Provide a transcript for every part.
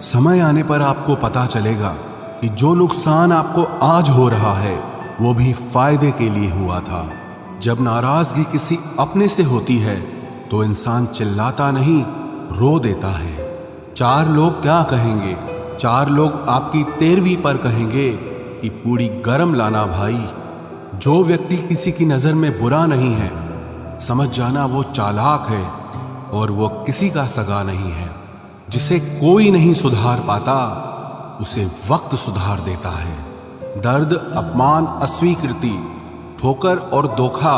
समय आने पर आपको पता चलेगा कि जो नुकसान आपको आज हो रहा है वो भी फायदे के लिए हुआ था। जब नाराजगी किसी अपने से होती है तो इंसान चिल्लाता नहीं, रो देता है। 4 लोग क्या कहेंगे? 4 लोग आपकी 13वीं पर कहेंगे कि पूरी गरम लाना भाई। जो व्यक्ति किसी की नजर में बुरा नहीं है, समझ जाना वो चालाक है और वो किसी का सगा नहीं है। जिसे कोई नहीं सुधार पाता उसे वक्त सुधार देता है। दर्द, अपमान, अस्वीकृति, ठोकर और धोखा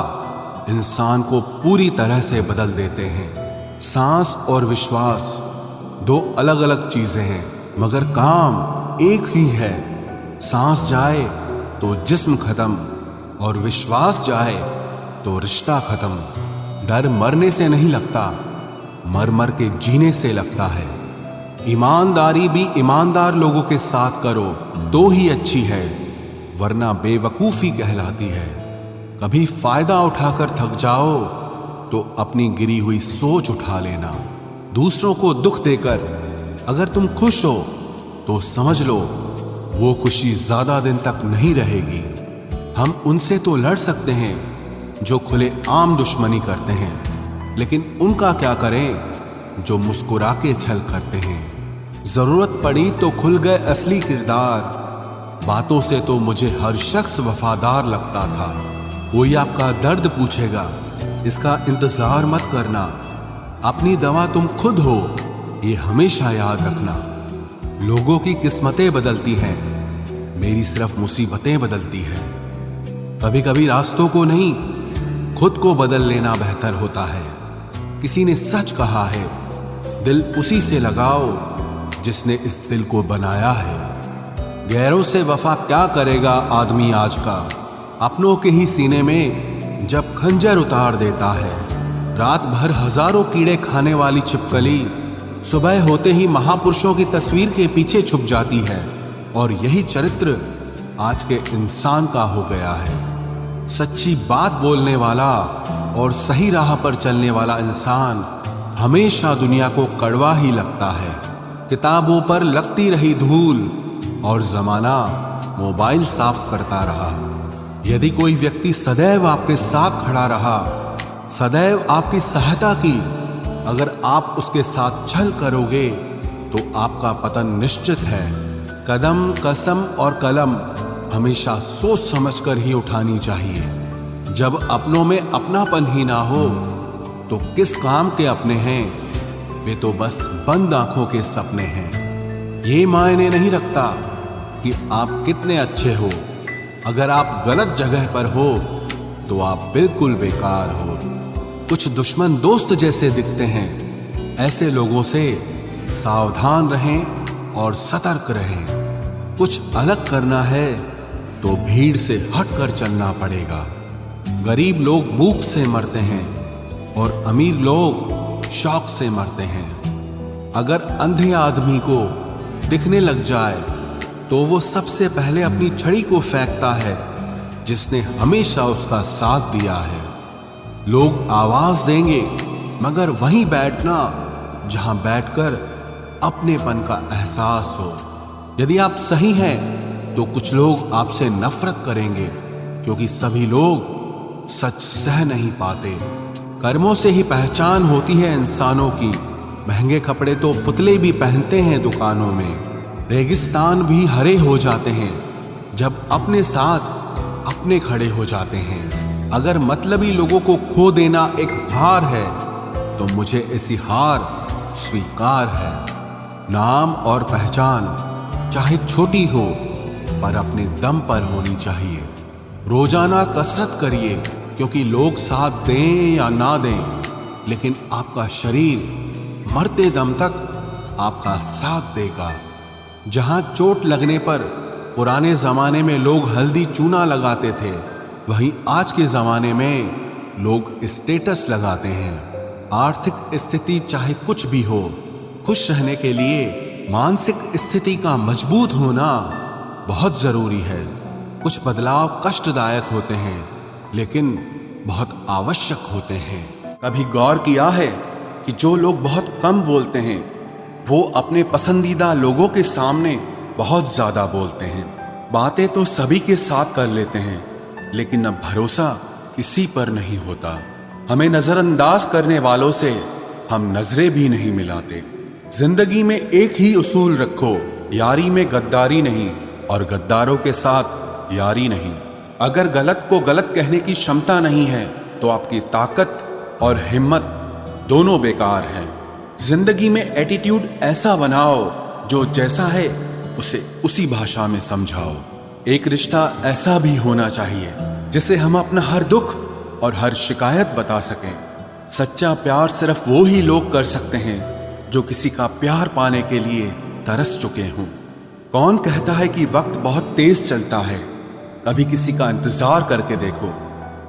इंसान को पूरी तरह से बदल देते हैं। सांस और विश्वास 2 अलग अलग चीजें हैं, मगर काम एक ही है। सांस जाए तो जिस्म खत्म और विश्वास जाए तो रिश्ता खत्म। डर मरने से नहीं लगता, मर मर के जीने से लगता है। ईमानदारी भी ईमानदार लोगों के साथ करो तो ही अच्छी है, वरना बेवकूफी कहलाती है। कभी फायदा उठाकर थक जाओ तो अपनी गिरी हुई सोच उठा लेना। दूसरों को दुख देकर अगर तुम खुश हो तो समझ लो वो खुशी ज्यादा दिन तक नहीं रहेगी। हम उनसे तो लड़ सकते हैं जो खुले आम दुश्मनी करते हैं, लेकिन उनका क्या करें जो मुस्कुरा के छल करते हैं। जरूरत पड़ी तो खुल गए असली किरदार। बातों से तो मुझे हर शख्स वफादार लगता था। कोई आपका दर्द पूछेगा, इसका इंतजार मत करना। अपनी दवा तुम खुद हो, ये हमेशा याद रखना। लोगों की किस्मतें बदलती हैं, मेरी सिर्फ मुसीबतें बदलती हैं। कभी कभी रास्तों को नहीं, खुद को बदल लेना बेहतर होता है। किसी ने सच कहा है, दिल उसी से लगाओ जिसने इस दिल को बनाया है। गैरों से वफा क्या करेगा आदमी आज का, अपनों के ही सीने में जब खंजर उतार देता है। रात भर हजारों कीड़े खाने वाली छिपकली सुबह होते ही महापुरुषों की तस्वीर के पीछे छुप जाती है, और यही चरित्र आज के इंसान का हो गया है। सच्ची बात बोलने वाला और सही राह पर चलने वाला इंसान हमेशा दुनिया को कड़वा ही लगता है। किताबों पर लगती रही धूल और जमाना मोबाइल साफ करता रहा। यदि कोई व्यक्ति सदैव आपके साथ खड़ा रहा, सदैव आपकी सहायता की, अगर आप उसके साथ छल करोगे तो आपका पतन निश्चित है। कदम, कसम और कलम हमेशा सोच समझकर ही उठानी चाहिए। जब अपनों में अपनापन ही ना हो तो किस काम के अपने हैं, वे तो बस बंद आंखों के सपने हैं। ये मायने नहीं रखता कि आप कितने अच्छे हो, अगर आप गलत जगह पर हो तो आप बिल्कुल बेकार हो। कुछ दुश्मन दोस्त जैसे दिखते हैं, ऐसे लोगों से सावधान रहें और सतर्क रहें। कुछ अलग करना है तो भीड़ से हटकर चलना पड़ेगा। गरीब लोग भूख से मरते हैं और अमीर लोग शौक से मरते हैं। अगर अंधे आदमी को दिखने लग जाए तो वो सबसे पहले अपनी छड़ी को फेंकता है जिसने हमेशा उसका साथ दिया है। लोग आवाज देंगे मगर वहीं बैठना जहां बैठकर अपनेपन का एहसास हो। यदि आप सही हैं तो कुछ लोग आपसे नफरत करेंगे, क्योंकि सभी लोग सच सह नहीं पाते। कर्मों से ही पहचान होती है इंसानों की। महंगे कपड़े तो पुतले भी पहनते हैं दुकानों में। रेगिस्तान भी हरे हो जाते हैं जब अपने साथ अपने खड़े हो जाते हैं। अगर मतलबी लोगों को खो देना एक हार है तो मुझे ऐसी हार स्वीकार है। नाम और पहचान चाहे छोटी हो पर अपने दम पर होनी चाहिए। रोजाना कसरत करिए, क्योंकि लोग साथ दें या ना दें, लेकिन आपका शरीर मरते दम तक आपका साथ देगा। जहां चोट लगने पर पुराने जमाने में लोग हल्दी चूना लगाते थे, वहीं आज के जमाने में लोग स्टेटस लगाते हैं। आर्थिक स्थिति चाहे कुछ भी हो, खुश रहने के लिए मानसिक स्थिति का मजबूत होना बहुत जरूरी है। कुछ बदलाव कष्टदायक होते हैं लेकिन बहुत आवश्यक होते हैं। कभी गौर किया है कि जो लोग बहुत कम बोलते हैं वो अपने पसंदीदा लोगों के सामने बहुत ज्यादा बोलते हैं। बातें तो सभी के साथ कर लेते हैं, लेकिन अब भरोसा किसी पर नहीं होता। हमें नजरअंदाज करने वालों से हम नजरें भी नहीं मिलाते। जिंदगी में एक ही उसूल रखो, यारी में गद्दारी नहीं और गद्दारों के साथ यारी नहीं। अगर गलत को गलत कहने की क्षमता नहीं है तो आपकी ताकत और हिम्मत दोनों बेकार हैं। जिंदगी में एटीट्यूड ऐसा बनाओ जो जैसा है उसे उसी भाषा में समझाओ। एक रिश्ता ऐसा भी होना चाहिए जिसे हम अपना हर दुख और हर शिकायत बता सकें। सच्चा प्यार सिर्फ वो ही लोग कर सकते हैं जो किसी का प्यार पाने के लिए तरस चुके हों। कौन कहता है कि वक्त बहुत तेज चलता है? कभी किसी का इंतजार करके देखो,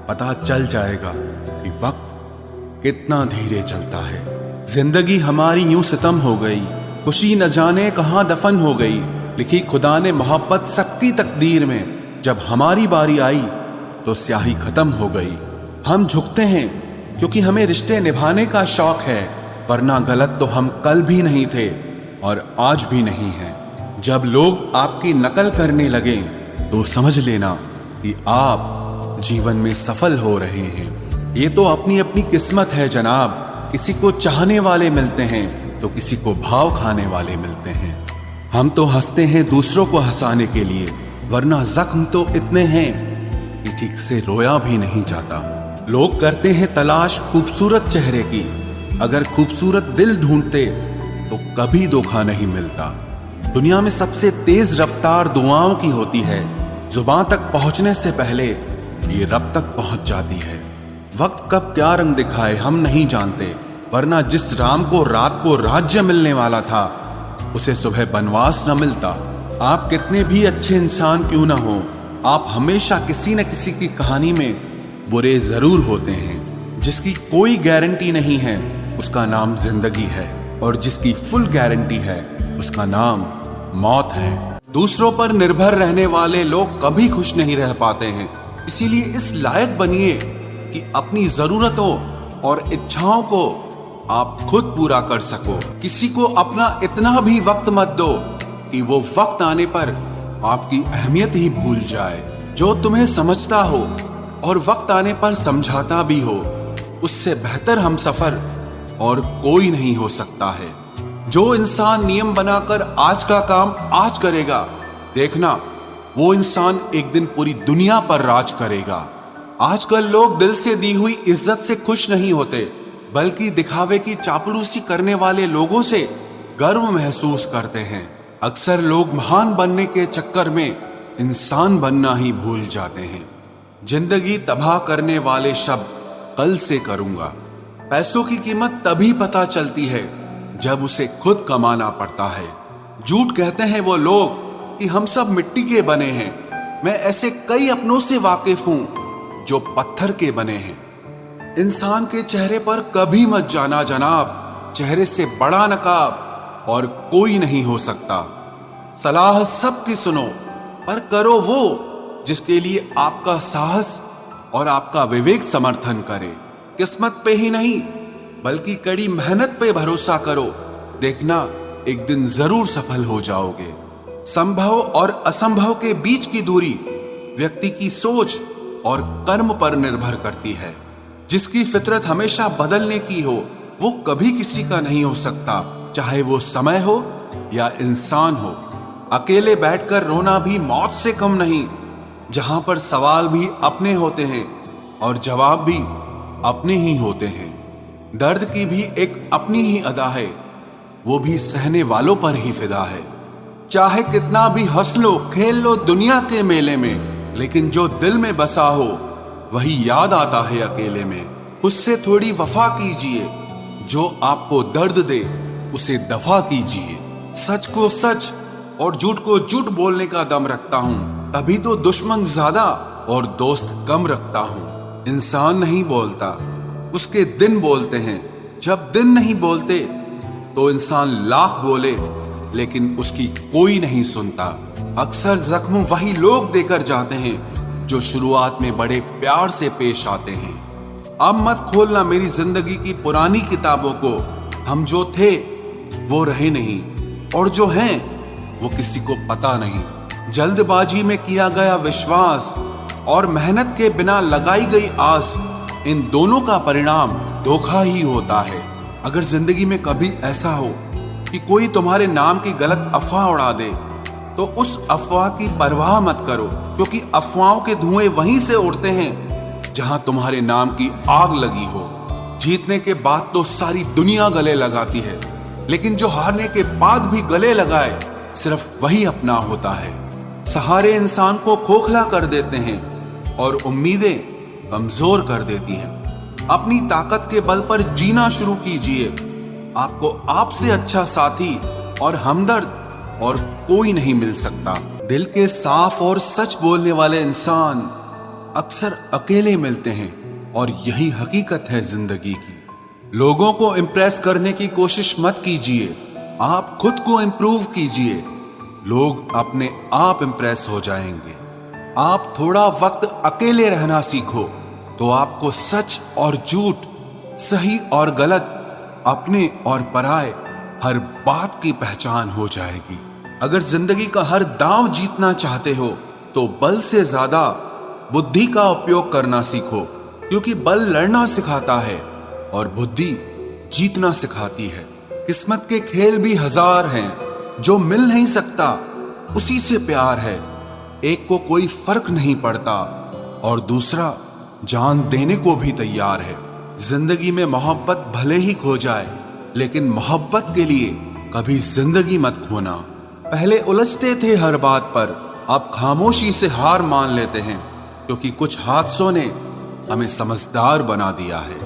पता चल जाएगा कि वक्त कितना धीरे चलता है। जिंदगी हमारी यूं सितम हो गई, खुशी न जाने कहां दफन हो गई। लिखी खुदा ने मोहब्बत सबकी तकदीर में, जब हमारी बारी आई तो स्याही खत्म हो गई। हम झुकते हैं क्योंकि हमें रिश्ते निभाने का शौक है, वरना गलत तो हम कल भी नहीं थे और आज भी नहीं हैं। जब लोग आपकी नकल करने लगे तो समझ लेना कि आप जीवन में सफल हो रहे हैं। ये तो अपनी अपनी किस्मत है जनाब। किसी को चाहने वाले मिलते हैं तो किसी को भाव खाने वाले मिलते हैं। हम तो हंसते हैं दूसरों को हंसाने के लिए, वरना जख्म तो इतने हैं कि ठीक से रोया भी नहीं जाता। लोग करते हैं तलाश खूबसूरत चेहरे की, अगर खूबसूरत दिल ढूंढते तो कभी धोखा नहीं मिलता। दुनिया में सबसे तेज रफ्तार दुआओं की होती है। जुबान तक पहुंचने से पहले ये रब तक पहुंच जाती है। वक्त कब क्या रंग दिखाए हम नहीं जानते, वरना जिस राम को रात को राज्य मिलने वाला था उसे सुबह बनवास न मिलता। आप कितने भी अच्छे इंसान क्यों ना हो, आप हमेशा किसी न किसी की कहानी में बुरे जरूर होते हैं। जिसकी कोई गारंटी नहीं है उसका नाम जिंदगी है, और जिसकी फुल गारंटी है उसका नाम मौत है। दूसरों पर निर्भर रहने वाले लोग कभी खुश नहीं रह पाते हैं। इसीलिए इस लायक बनिए कि अपनी जरूरतों और इच्छाओं को आप खुद पूरा कर सको। किसी को अपना इतना भी वक्त मत दो कि वो वक्त आने पर आपकी अहमियत ही भूल जाए। जो तुम्हें समझता हो और वक्त आने पर समझाता भी हो, उससे बेहतर हमसफर और कोई नहीं हो सकता है। जो इंसान नियम बनाकर आज का काम आज करेगा, देखना वो इंसान एक दिन पूरी दुनिया पर राज करेगा। आजकल लोग दिल से दी हुई इज्जत से खुश नहीं होते, बल्कि दिखावे की चापलूसी करने वाले लोगों से गर्व महसूस करते हैं। अक्सर लोग महान बनने के चक्कर में इंसान बनना ही भूल जाते हैं। जिंदगी तबाह करने वाले शब्द कल से करूंगा। पैसों की कीमत तभी पता चलती है जब उसे खुद कमाना पड़ता है। झूठ कहते हैं वो लोग कि हम सब मिट्टी के बने हैं। मैं ऐसे कई अपनों से वाकिफ हूं जो पत्थर के बने हैं। इंसान के चेहरे पर कभी मत जाना जनाब, चेहरे से बड़ा नकाब और कोई नहीं हो सकता। सलाह सबकी सुनो, पर करो वो जिसके लिए आपका साहस और आपका विवेक समर्थन करे। किस्मत पे ही नहीं बल्कि कड़ी मेहनत पे भरोसा करो, देखना एक दिन जरूर सफल हो जाओगे। संभव और असंभव के बीच की दूरी व्यक्ति की सोच और कर्म पर निर्भर करती है। जिसकी फितरत हमेशा बदलने की हो वो कभी किसी का नहीं हो सकता, चाहे वो समय हो या इंसान हो। अकेले बैठकर रोना भी मौत से कम नहीं, जहां पर सवाल भी अपने होते हैं और जवाब भी अपने ही होते हैं। दर्द की भी एक अपनी ही अदा है, वो भी सहने वालों पर ही फिदा है। चाहे कितना भी हंस लो खेल लो दुनिया के मेले में, लेकिन जो दिल में बसा हो वही याद आता है अकेले में। उससे थोड़ी वफा कीजिए, जो आपको दर्द दे उसे दफा कीजिए। सच को सच और झूठ को झूठ बोलने का दम रखता हूँ, तभी तो दुश्मन ज्यादा और दोस्त कम रखता हूँ। इंसान नहीं बोलता, उसके दिन बोलते हैं। जब दिन नहीं बोलते तो इंसान लाख बोले लेकिन उसकी कोई नहीं सुनता। अक्सर जख्म वही लोग देकर जाते हैं जो शुरुआत में बड़े प्यार से पेश आते हैं। अब मत खोलना मेरी जिंदगी की पुरानी किताबों को। हम जो थे वो रहे नहीं, और जो हैं वो किसी को पता नहीं। जल्दबाजी में किया गया विश्वास और मेहनत के बिना लगाई गई आस, इन दोनों का परिणाम धोखा ही होता है। अगर जिंदगी में कभी ऐसा हो कि कोई तुम्हारे नाम की गलत अफवाह उड़ा दे, तो उस अफवाह की परवाह मत करो, क्योंकि अफवाहों के धुएं वहीं से उड़ते हैं जहां तुम्हारे नाम की आग लगी हो। जीतने के बाद तो सारी दुनिया गले लगाती है, लेकिन जो हारने के बाद भी गले लगाए, सिर्फ वही अपना होता है। सहारे इंसान को खोखला कर देते हैं और उम्मीदें कमजोर कर देती हैं। अपनी ताकत के बल पर जीना शुरू कीजिए। आपको आपसे अच्छा साथी और हमदर्द और कोई नहीं मिल सकता। दिल के साफ और सच बोलने वाले इंसान अक्सर अकेले मिलते हैं, और यही हकीकत है जिंदगी की। लोगों को इम्प्रेस करने की कोशिश मत कीजिए, आप खुद को इम्प्रूव कीजिए। लोग अपने आप इम्प्रेस हो जाएंगे। आप थोड़ा वक्त अकेले रहना सीखो, तो आपको सच और झूठ, सही और गलत, अपने और पराये हर बात की पहचान हो जाएगी। अगर जिंदगी का हर दांव जीतना चाहते हो, तो बल से ज्यादा बुद्धि का उपयोग करना सीखो, क्योंकि बल लड़ना सिखाता है और बुद्धि जीतना सिखाती है। किस्मत के खेल भी हजार हैं, जो मिल नहीं सकता उसी से प्यार है। एक को कोई फर्क नहीं पड़ता और दूसरा जान देने को भी तैयार है। जिंदगी में मोहब्बत भले ही खो जाए, लेकिन मोहब्बत के लिए कभी जिंदगी मत खोना। पहले उलझते थे हर बात पर, अब खामोशी से हार मान लेते हैं, क्योंकि कुछ हादसों ने हमें समझदार बना दिया है।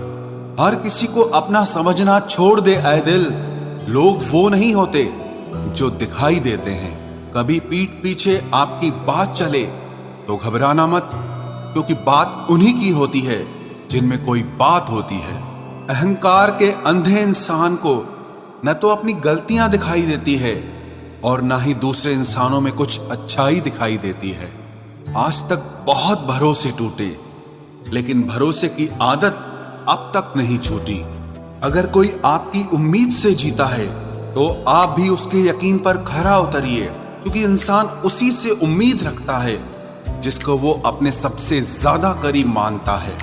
हर किसी को अपना समझना छोड़ दे ऐ दिल। लोग वो नहीं होते जो दिखाई देते हैं। कभी पीठ पीछे आपकी बात चले तो घबराना मत, क्योंकि बात उन्हीं की होती है जिनमें कोई बात होती है। अहंकार के अंधे इंसान को न तो अपनी गलतियां दिखाई देती है और न ही दूसरे इंसानों में कुछ अच्छाई दिखाई देती है। आज तक बहुत भरोसे टूटे, लेकिन भरोसे की आदत अब तक नहीं छूटी। अगर कोई आपकी उम्मीद से जीता है, तो आप भी उसके यकीन पर खरा उतरिए, क्योंकि इंसान उसी से उम्मीद रखता है जिसको वो अपने सबसे ज्यादा करीब मानता है।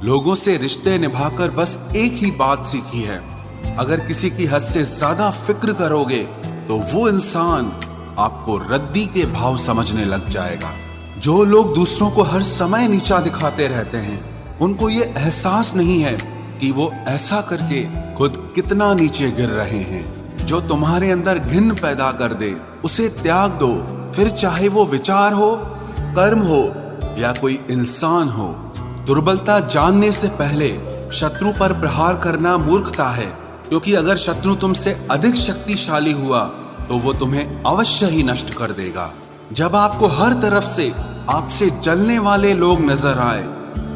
लोगों से रिश्ते निभाकर बस एक ही बात सीखी है, अगर किसी की हद से ज्यादा फिक्र करोगे तो वो इंसान आपको रद्दी के भाव समझने लग जाएगा। जो लोग दूसरों को हर समय नीचा दिखाते रहते हैं, उनको ये एहसास नहीं है कि वो ऐसा करके खुद कितना नीचे गिर रहे हैं। जो तुम्हारे अंदर घिन पैदा कर दे, उसे त्याग दो, फिर चाहे वो विचार हो, कर्म हो या कोई इंसान हो। दुर्बलता जानने से पहले शत्रु पर प्रहार करना मूर्खता है, क्योंकि अगर शत्रु तुमसे अधिक शक्तिशाली हुआ तो वो तुम्हें अवश्य ही नष्ट कर देगा। जब आपको हर तरफ से आपसे जलने वाले लोग नजर आए,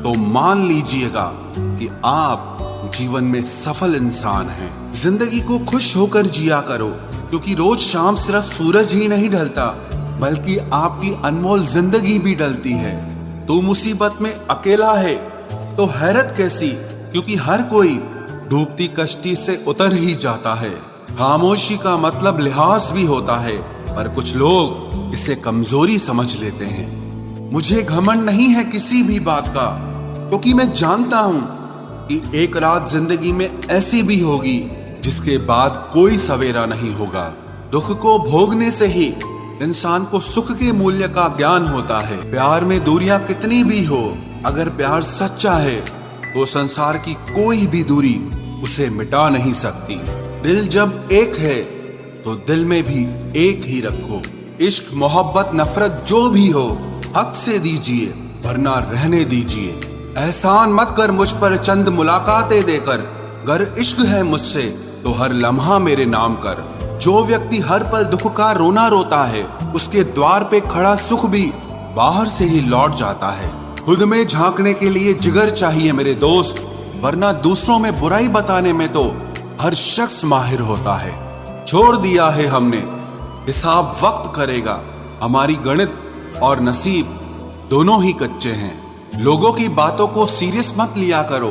तो मान लीजिएगा कि आप जीवन में सफल इंसान हैं। जिंदगी को खुश होकर जिया करो, क्योंकि रोज शाम सिर्फ सूरज ही नहीं ढलता, बल्कि आपकी अनमोल जिंदगी भी ढलती है। तू मुसीबत में अकेला है तो हैरत कैसी, क्योंकि हर कोई डूबती कश्ती से उतर ही जाता है। खामोशी का मतलब लिहाज भी होता है, पर कुछ लोग इसे कमजोरी समझ लेते हैं। मुझे घमंड नहीं है किसी भी बात का, क्योंकि मैं जानता हूं कि एक रात जिंदगी में ऐसी भी होगी जिसके बाद कोई सवेरा नहीं होगा। दुख को भोगने से ही इंसान को सुख के मूल्य का ज्ञान होता है। प्यार में दूरियां कितनी भी हो, अगर प्यार सच्चा है तो संसार की कोई भी दूरी उसे मिटा नहीं सकती। दिल जब एक है तो दिल में भी एक ही रखो। इश्क मोहब्बत नफरत जो भी हो, हक से दीजिए वरना रहने दीजिए। एहसान मत कर मुझ पर चंद मुलाकातें देकर, गर इश्क है मुझसे तो हर लम्हा मेरे नाम कर। जो व्यक्ति हर पल दुख का रोना रोता है, उसके द्वार पे खड़ा सुख भी बाहर से ही लौट जाता है। खुद में झांकने के लिए जिगर चाहिए मेरे दोस्त, वरना दूसरों में बुराई बताने में तो हर शख्स माहिर होता है। छोड़ दिया है हमने, हिसाब वक्त करेगा। हमारी गणित और नसीब दोनों ही कच्चे हैं। लोगों की बातों को सीरियस मत लिया करो,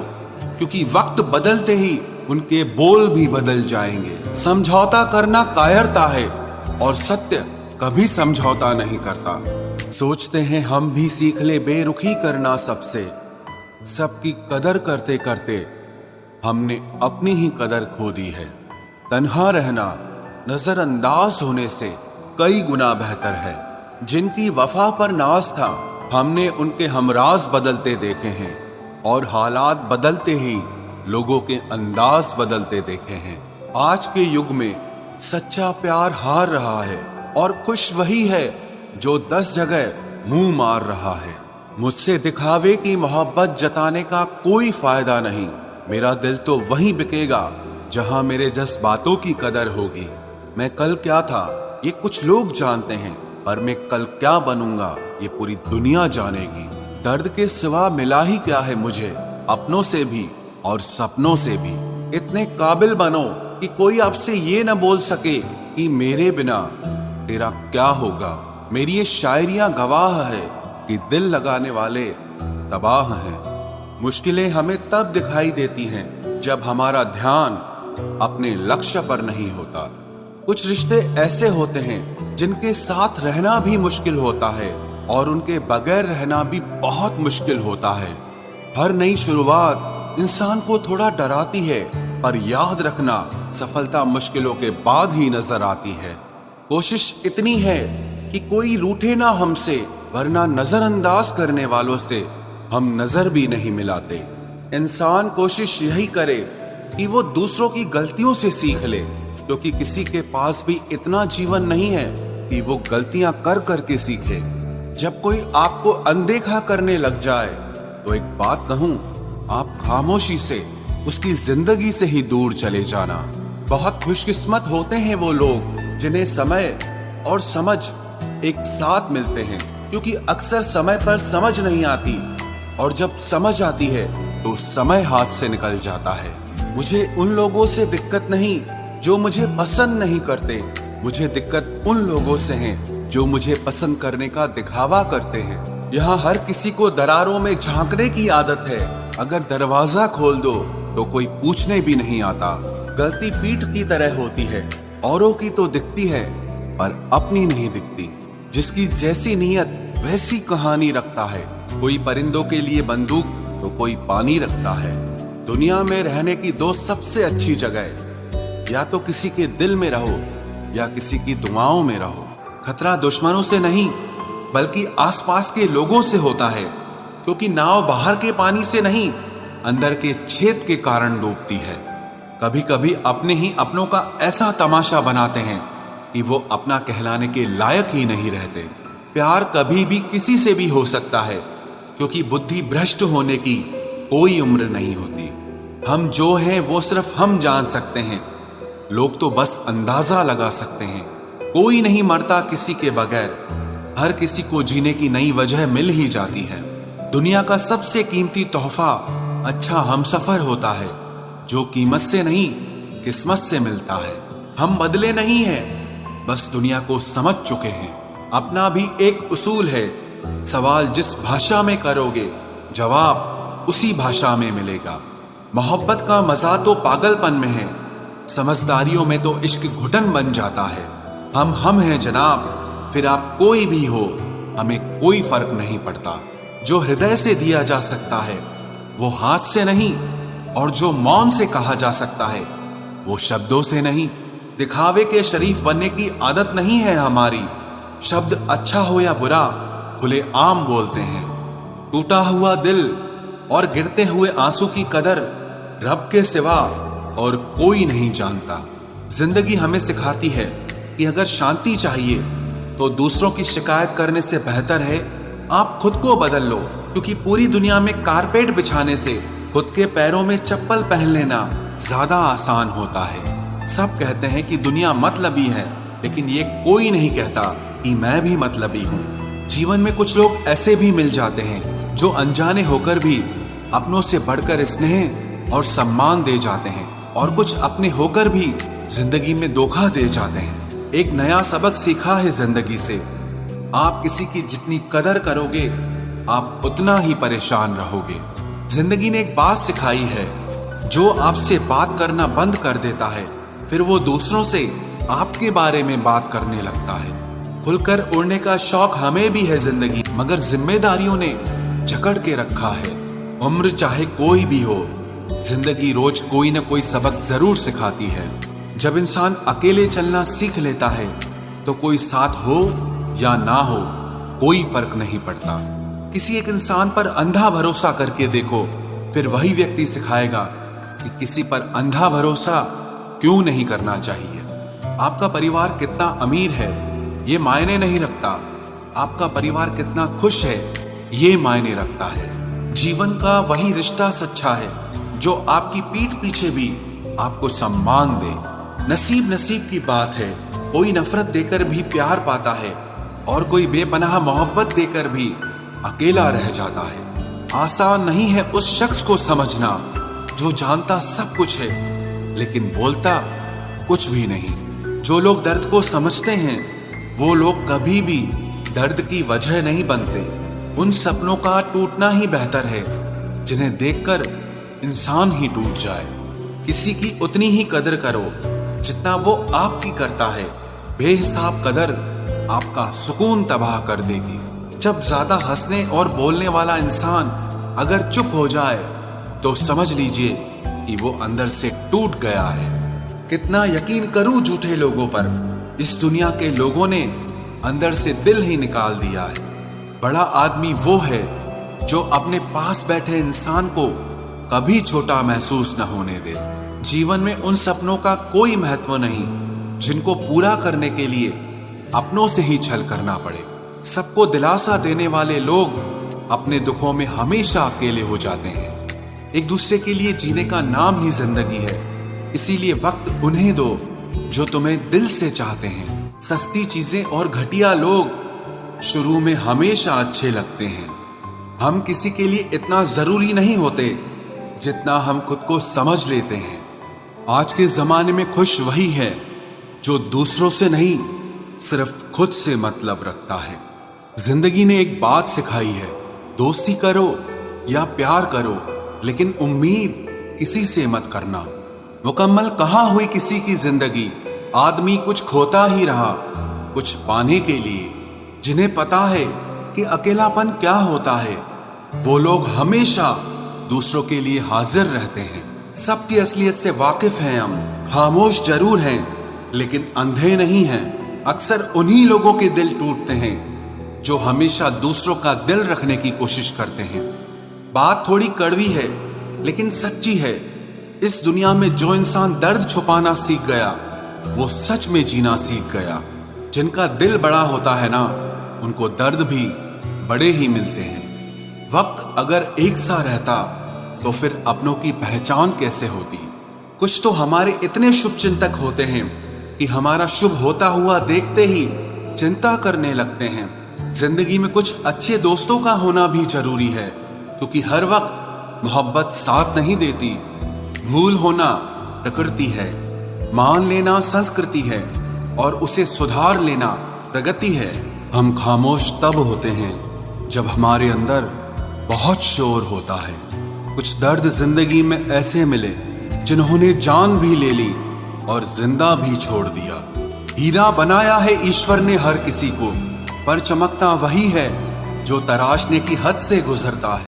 क्योंकि वक्त बदलते ही उनके बोल भी बदल जाएंगे। समझौता करना कायरता है और सत्य कभी समझौता नहीं करता। सोचते हैं हम भी सीख ले बेरुखी करना सबसे, सबकी कदर करते करते हमने अपनी ही कदर खो दी है। तन्हा रहना नजरअंदाज होने से कई गुना बेहतर है। जिनकी वफा पर नाज था हमने उनके हमराज बदलते देखे हैं, और हालात बदलते ही लोगों के अंदाज बदलते देखे हैं। आज के युग में सच्चा प्यार हार रहा है और खुश वही है जो 10 जगह मुंह मार रहा है। मुझसे दिखावे की मोहब्बत जताने का कोई फायदा नहीं। मेरा दिल तो वहीं बिकेगा जहां मेरे जज्बातों की कदर होगी। मैं कल क्या था ये कुछ लोग जानते हैं, पर मैं कल क्या बनूंगा ये पूरी दुनिया जानेगी। दर्द के सिवा मिला ही क्या है मुझे, अपनों से भी और सपनों से भी। इतने काबिल बनो कि कोई आपसे ये न बोल सके कि मेरे बिना तेरा क्या होगा। मेरी ये शायरियां गवाह है कि दिल लगाने वाले तबाह हैं। मुश्किलें हमें तब दिखाई देती हैं जब हमारा ध्यान अपने लक्ष्य पर नहीं होता। कुछ रिश्ते ऐसे होते हैं जिनके साथ रहना भी मुश्किल होता है और उनके बगैर रहना भी बहुत मुश्किल होता है। हर नई शुरुआत इंसान को थोड़ा डराती है, पर याद रखना सफलता मुश्किलों के बाद ही नजर आती है। कोशिश इतनी है कि कोई रूठे ना हमसे, वरना नजरअंदाज करने वालों से हम नजर भी नहीं मिलाते। इंसान कोशिश यही करे कि वो दूसरों की गलतियों से सीख ले, क्योंकि किसी के पास भी इतना जीवन नहीं है कि वो गलतियां कर करके सीखे। जब कोई आपको अनदेखा करने लग जाए तो एक बात कहूं, आप खामोशी से उसकी जिंदगी से ही दूर चले जाना। बहुत खुशकिस्मत होते हैं वो लोग जिन्हें समय और समझ एक साथ मिलते हैं, क्योंकि अक्सर समय पर समझ नहीं आती और जब समझ आती है तो समय हाथ से निकल जाता है। मुझे उन लोगों से दिक्कत नहीं जो मुझे पसंद नहीं करते, मुझे दिक्कत उन लोगों से है जो मुझे पसंद करने का दिखावा करते हैं। यहाँ हर किसी को दरारों में झांकने की आदत है। अगर दरवाजा खोल दो तो कोई पूछने भी नहीं आता। गलती पीठ की तरह होती है, औरों की तो दिखती है पर अपनी नहीं दिखती। जिसकी जैसी नीयत वैसी कहानी रखता है। कोई परिंदों के लिए बंदूक तो कोई पानी रखता है। दुनिया में रहने की दो सबसे अच्छी जगह, या तो किसी के दिल में रहो या किसी की दुआओं में रहो। खतरा दुश्मनों से नहीं बल्कि आसपास के लोगों से होता है, क्योंकि नाव बाहर के पानी से नहीं अंदर के छेद के कारण डूबती है। कभी कभी अपने ही अपनों का ऐसा तमाशा बनाते हैं कि वो अपना कहलाने के लायक ही नहीं रहते। प्यार कभी भी किसी से भी हो सकता है, क्योंकि बुद्धि भ्रष्ट होने की कोई उम्र नहीं होती। हम जो हैं वो सिर्फ हम जान सकते हैं, लोग तो बस अंदाजा लगा सकते हैं। कोई नहीं मरता किसी के बगैर, हर किसी को जीने की नई वजह मिल ही जाती है। दुनिया का सबसे कीमती तोहफा अच्छा हमसफर होता है, जो कीमत से नहीं किस्मत से मिलता है। हम बदले नहीं हैं, बस दुनिया को समझ चुके हैं। अपना भी एक उसूल है, सवाल जिस भाषा में करोगे जवाब उसी भाषा में मिलेगा। मोहब्बत का मजा तो पागलपन में है, समझदारियों में तो इश्क घुटन बन जाता है। हम हैं जनाब, फिर आप कोई भी हो, हमें कोई फर्क नहीं पड़ता। जो हृदय से दिया जा सकता है वो हाथ से नहीं, और जो मौन से कहा जा सकता है वो शब्दों से नहीं। दिखावे के शरीफ बनने की आदत नहीं है हमारी। शब्द अच्छा हो या बुरा खुले आम बोलते हैं। टूटा हुआ दिल और गिरते हुए आंसू की कदर रब के सिवा और कोई नहीं जानता। जिंदगी हमें सिखाती है कि अगर शांति चाहिए तो दूसरों की शिकायत करने से बेहतर है आप खुद को बदल लो, क्योंकि पूरी दुनिया में कारपेट बिछाने से खुद के पैरों में चप्पल पहन लेना ज्यादा आसान होता है। सब कहते हैं कि दुनिया मतलबी है, लेकिन ये कोई नहीं कहता कि मैं भी मतलबी हूँ। जीवन में कुछ लोग ऐसे भी मिल जाते हैं जो अनजाने होकर भी अपनों से बढ़कर स्नेह और सम्मान दे जाते हैं, और कुछ अपने होकर भी जिंदगी में धोखा दे जाते हैं। एक नया सबक सीखा है जिंदगी से, आप किसी की जितनी कदर करोगे आप उतना ही परेशान रहोगे। जिंदगी ने एक बात सिखाई है, जो आपसे बात करना बंद कर देता है, फिर वो दूसरों से आपके बारे में बात करने लगता है। खुलकर उड़ने का शौक हमें भी है जिंदगी, मगर जिम्मेदारियों ने जकड़ के रखा है। उम्र चाहे कोई भी हो, जिंदगी रोज कोई न कोई सबक जरूर सिखाती है। जब इंसान अकेले चलना सीख लेता है तो कोई साथ हो या ना हो कोई फर्क नहीं पड़ता। किसी एक इंसान पर अंधा भरोसा करके देखो, फिर वही व्यक्ति सिखाएगा कि किसी पर अंधा भरोसा क्यों नहीं करना चाहिए। आपका परिवार कितना अमीर है ये मायने नहीं रखता, आपका परिवार कितना खुश है ये मायने रखता है। जीवन का वही रिश्ता सच्चा है जो आपकी पीठ पीछे भी आपको सम्मान दे। नसीब की बात है, कोई नफरत देकर भी प्यार पाता है और कोई बेपनाह मोहब्बत देकर भी अकेला रह जाता है। आसान नहीं है उस शख्स को समझना जो जानता सब कुछ है लेकिन बोलता कुछ भी नहीं। जो लोग दर्द को समझते हैं वो लोग कभी भी दर्द की वजह नहीं बनते। उन सपनों का टूटना ही बेहतर है जिन्हें देखकर इंसान ही टूट जाए। किसी की उतनी ही कदर करो जितना वो आपकी करता है। बेहिसाब कदर आपका सुकून तबाह कर देगी। जब ज्यादा हंसने और बोलने वाला इंसान अगर चुप हो जाए तो समझ लीजिए कि वो अंदर से टूट गया है। कितना यकीन करूं झूठे लोगों पर, इस दुनिया के लोगों ने अंदर से दिल ही निकाल दिया है। बड़ा आदमी वो है जो अपने पास बैठे इंसान को कभी छोटा महसूस न होने दे। जीवन में उन सपनों का कोई महत्व नहीं जिनको पूरा करने के लिए अपनों से ही छल करना पड़े। सबको दिलासा देने वाले लोग अपने दुखों में हमेशा अकेले हो जाते हैं। एक दूसरे के लिए जीने का नाम ही जिंदगी है, इसीलिए वक्त उन्हें दो जो तुम्हें दिल से चाहते हैं। सस्ती चीजें और घटिया लोग शुरू में हमेशा अच्छे लगते हैं। हम किसी के लिए इतना जरूरी नहीं होते जितना हम खुद को समझ लेते हैं। आज के जमाने में खुश वही है जो दूसरों से नहीं सिर्फ खुद से मतलब रखता है। जिंदगी ने एक बात सिखाई है, दोस्ती करो या प्यार करो लेकिन उम्मीद किसी से मत करना। मुकम्मल कहाँ हुई किसी की जिंदगी, आदमी कुछ खोता ही रहा कुछ पाने के लिए। जिन्हें पता है कि अकेलापन क्या होता है वो लोग हमेशा दूसरों के लिए हाजिर रहते हैं। सबकी असलियत से वाकिफ हैं हम, खामोश जरूर हैं लेकिन अंधे नहीं हैं। अक्सर उन्हीं लोगों के दिल टूटते हैं जो हमेशा दूसरों का दिल रखने की कोशिश करते हैं। बात थोड़ी कड़वी है लेकिन सच्ची है। इस दुनिया में जो इंसान दर्द छुपाना सीख गया वो सच में जीना सीख गया। जिनका दिल बड़ा होता है ना, उनको दर्द भी बड़े ही मिलते हैं। वक्त अगर एक सा रहता तो फिर अपनों की पहचान कैसे होती। कुछ तो हमारे इतने शुभ चिंतक होते हैं कि हमारा शुभ होता हुआ देखते ही चिंता करने लगते हैं। जिंदगी में कुछ अच्छे दोस्तों का होना भी जरूरी है, क्योंकि हर वक्त मोहब्बत साथ नहीं देती। भूल होना प्रकृति है, मान लेना संस्कृति है और उसे सुधार लेना प्रगति है। हम खामोश तब होते हैं जब हमारे अंदर बहुत शोर होता है। कुछ दर्द जिंदगी में ऐसे मिले जिन्होंने जान भी ले ली और जिंदा भी छोड़ दिया। हीरा बनाया है ईश्वर ने हर किसी को, पर चमकता वही है जो तराशने की हद से गुजरता है।